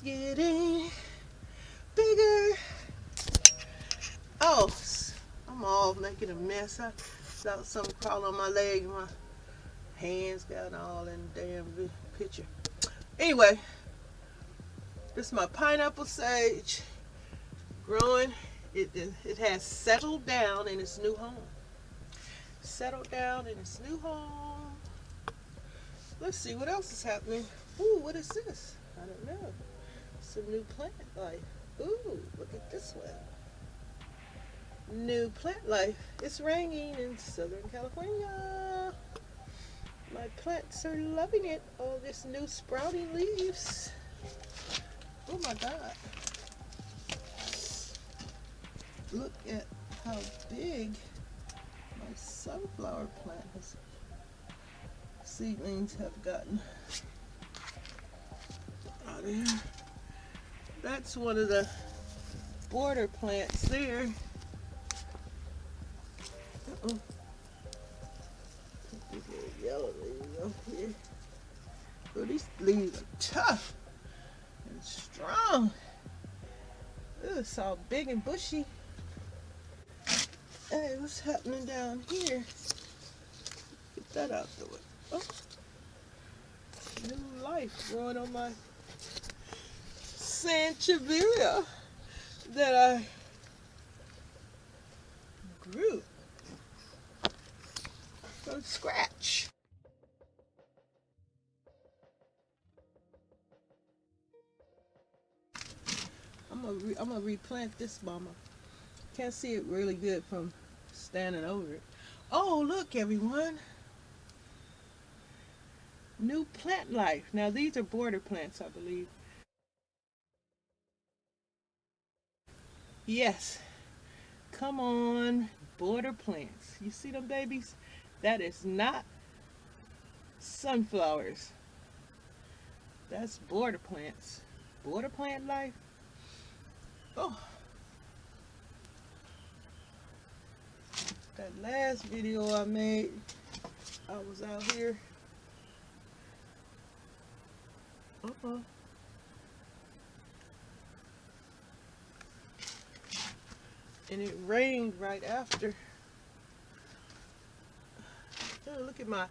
getting bigger. Oh, I'm all making a mess. I got something crawling on my leg. My hands got all in the damn picture. Anyway, this is my pineapple sage growing. It has settled down in its new home. Settled down in its new home. Let's see what else is happening. Ooh, what is this? I don't know. It's a new plant life. Ooh, look at this one. New plant life. It's raining in Southern California. My plants are loving it. All this new sprouting leaves. Oh my God. Look at how big my sunflower plant has seedlings have gotten out of here. That's one of the border plants there. Uh-oh. Put these little yellow leaves up here. Oh, these leaves are tough and strong. Ooh, it's all big and bushy. Hey, what's happening down here? Get that out the way. Oh, new life growing on my Sansevieria that I grew from scratch. I'm gonna replant this mama. Can't see it really good from standing over it. Oh, look, everyone. New plant life. Now, these are border plants, I believe. Yes. Come on, border plants. You see them babies? That is not sunflowers. That's border plants. Border plant life. Oh. That last video I made, I was out here. Uh-oh. And it rained right after. Oh, look at my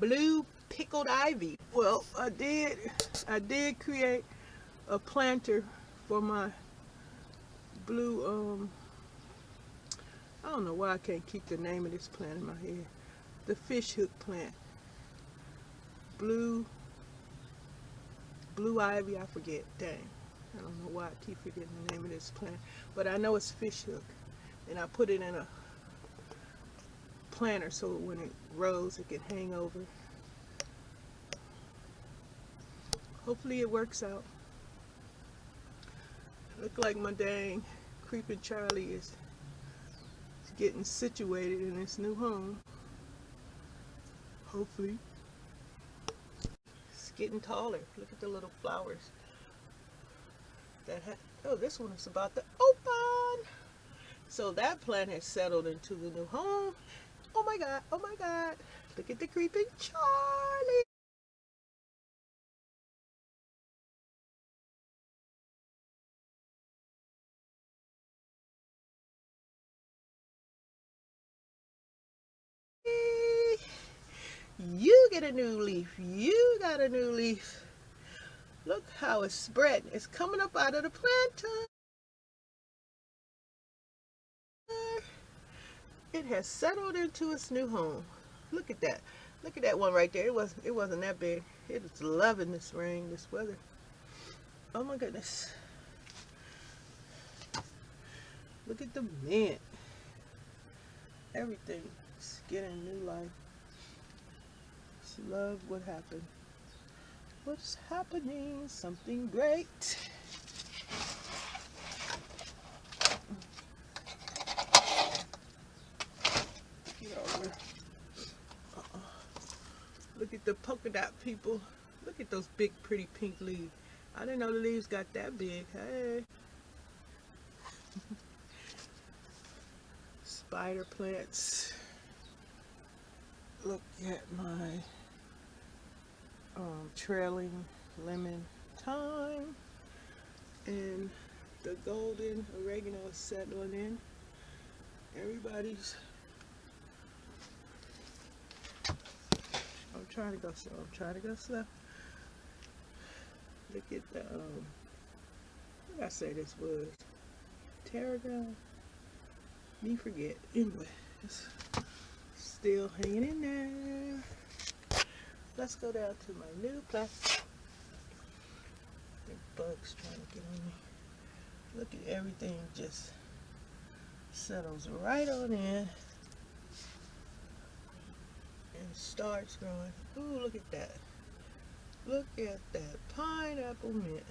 blue pickled ivy. Well, I did create a planter for my blue, I don't know why I can't keep the name of this plant in my head. The fish hook plant. Blue ivy, I forget. Dang. I don't know why I keep forgetting the name of this plant. But I know it's fish hook. And I put it in a planter so when it grows it can hang over. Hopefully it works out. Look like my dang creeping Charlie is getting situated in his new home. Hopefully. It's getting taller. Look at the little flowers. Oh, this one is about to open. So that plant has settled into the new home. Oh my God, oh my God. Look at the creeping Charlie. You get a new leaf. You got a new leaf. Look how it's spreading. It's coming up out of the planter. It has settled into its new home. Look at that. Look at that one right there. It wasn't that big. It is loving this rain, this weather. Oh my goodness. Look at the mint. Everything is getting new life. Just love what happened. What's happening? Something great. Get over. Look at the polka dot people. Look at those big, pretty pink leaves. I didn't know the leaves got that big. Hey. Spider plants. Look at my trailing lemon thyme. and the golden oregano is settling in. Everybody's, I'm trying to go slow. I'm trying to go slow. Look at the, what did I say this was? Tarragon? Me forget. Anyway, it's still hanging in there. Let's go down to my new plant. The bugs trying to get on me. Look at everything just settles right on in and starts growing. Ooh, look at that. Look at that pineapple mint.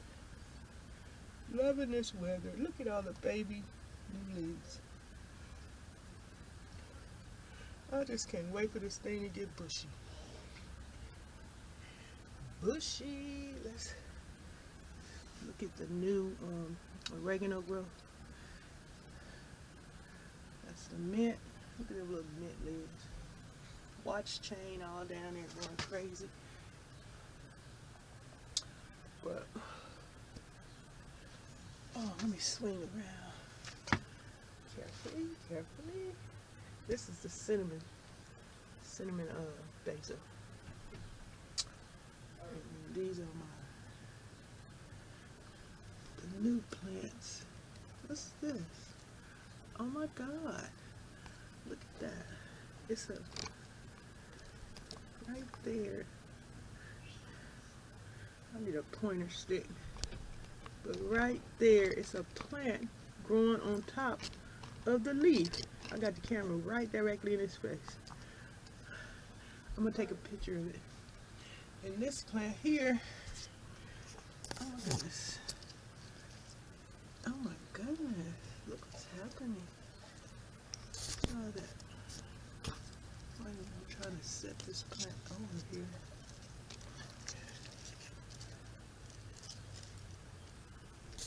Loving this weather. Look at all the baby new leaves. I just can't wait for this thing to get bushy. Bushy. Let's look at the new oregano growth. That's the mint. Look at the little mint leaves. Watch chain all down there going crazy. But, oh, let me swing around. Carefully, carefully. This is the cinnamon basil. And these are the new plants. What's this? Oh my God. Look at that. It's a, right there. I need a pointer stick. But right there, it's a plant growing on top of the leaf. I got the camera right directly in his face. I'm gonna take a picture of it. And this plant here, oh my goodness. Oh my goodness. Look what's happening. Look at that. I'm trying to set this plant over here.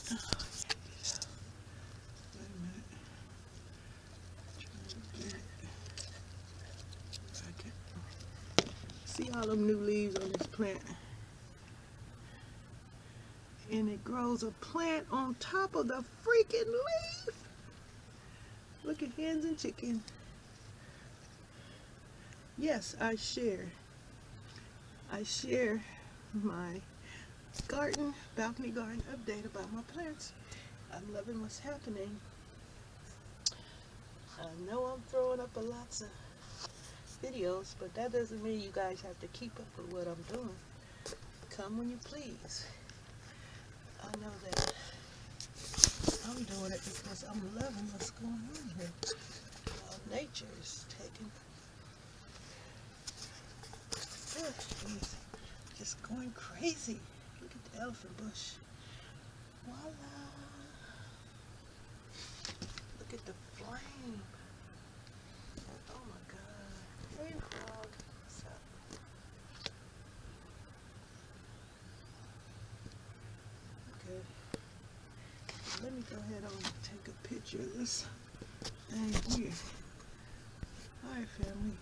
Oh, wait a minute. Trying to get it. Okay. See all them new leaves on this plant? And it grows a plant on top of the freaking leaf. Look at hens and chickens. Yes, I share my balcony garden update about my plants. I'm loving what's happening. I know I'm throwing up lots of videos, but that doesn't mean you guys have to keep up with what I'm doing. Come when you please. I know that I'm doing it because I'm loving what's going on here. Nature is taking, just going crazy. Look at the elephant bush. Voila! Look at the flame. Oh my God. Hey frog, what's up? Okay. Let me go ahead and take a picture of this thing here. Alright family.